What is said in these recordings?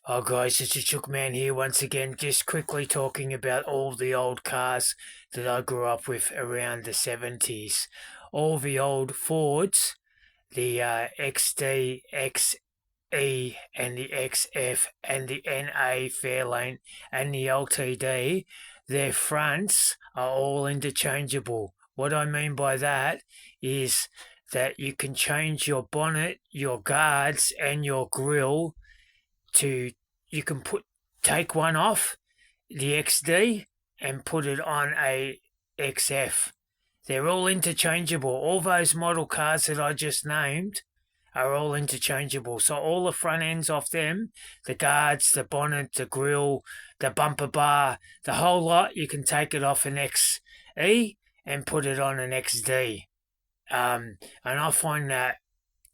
Oh guys, it's a Chook Man here once again, just quickly talking about all the old cars that I grew up with around the 70s. All the old Fords, the XD, XE and the XF and the NA Fairlane and the LTD, their fronts are all interchangeable. What I mean by that is that you can change your bonnet, your guards and your grille to you can take one off the XD and put it on a XF. They're all interchangeable. All those model cars that I just named are all interchangeable. So all the front ends off them, the guards, the bonnet, the grille, the bumper bar, the whole lot, you can take it off an XE and put it on an XD. And I find that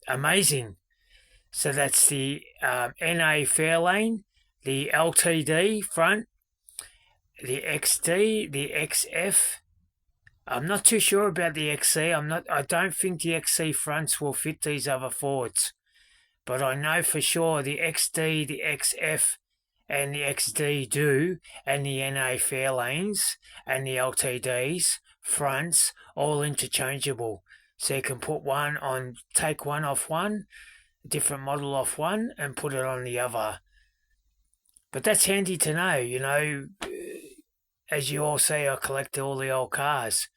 amazing. So that's the NA Fairlane, the LTD front, the XD, the XF. I'm not too sure about the XC. I don't think the XC fronts will fit these other Fords. But I know for sure the XD, the XF and the XD do, and the NA Fairlanes and the LTDs fronts all interchangeable. So you can take one off one, different model off one and put it on the other. But that's handy to know, as you all see, I collect all the old cars.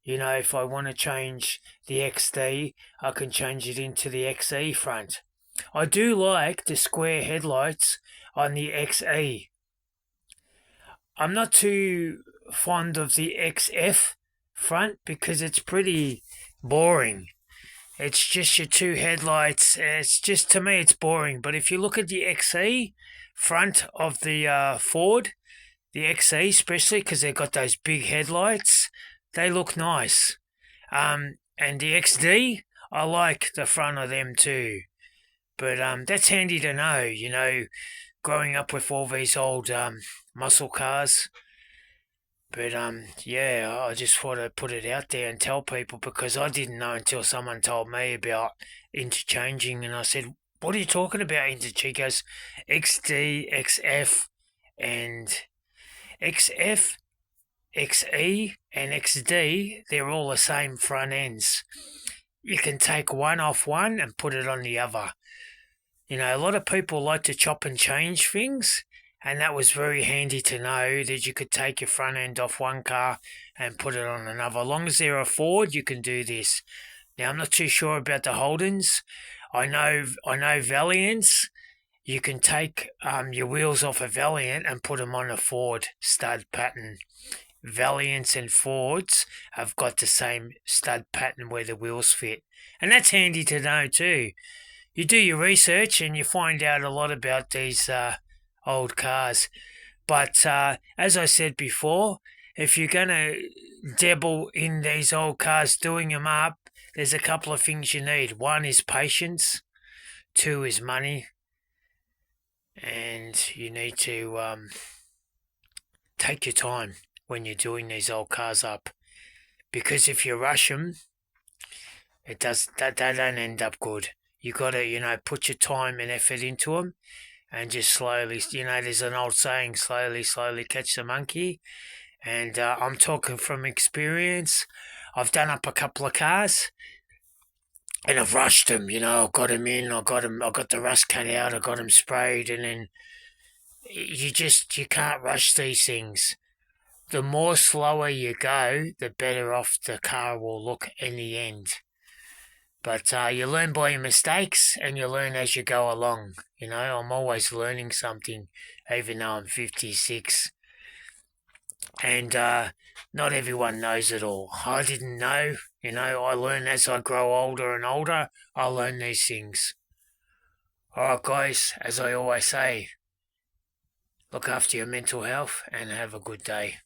If I want to change the XD, I can change it into the XE front. I do like the square headlights on the XE. I'm not too fond of the XF front because it's pretty boring. It's just your two headlights. To me, it's boring. But if you look at the XE front of the Ford, the XE especially, because they've got those big headlights, they look nice. And the XD, I like the front of them too. But that's handy to know, growing up with all these old muscle cars. But I just thought I'd put it out there and tell people because I didn't know until someone told me about interchanging, and I said, "What are you talking about interchanging?" He goes, "XD, XF, and XF, XE, and XD. They're all the same front ends. You can take one off one and put it on the other. A lot of people like to chop and change things." And that was very handy to know that you could take your front end off one car and put it on another. As long as they're a Ford, you can do this. Now, I'm not too sure about the Holdens. I know Valiants. You can take your wheels off a Valiant and put them on a Ford stud pattern. Valiants and Fords have got the same stud pattern where the wheels fit. And that's handy to know too. You do your research and you find out a lot about these old cars. But as I said before, if you're going to dabble in these old cars, doing them up, there's a couple of things you need. One is patience. Two is money. And you need to take your time when you're doing these old cars up. Because if you rush them, they don't end up good. You got to, put your time and effort into them. And just slowly, there's an old saying, slowly catch the monkey. And I'm talking from experience. I've done up a couple of cars and I've rushed them, I've got them in, I got the rust cut out, I got them sprayed, and then you can't rush these things. The more slower you go, the better off the car will look in the end. But you learn by your mistakes and you learn as you go along. I'm always learning something, even though I'm 56. And not everyone knows it all. I didn't know. I learn as I grow older and older. I learn these things. All right, guys, as I always say, look after your mental health and have a good day.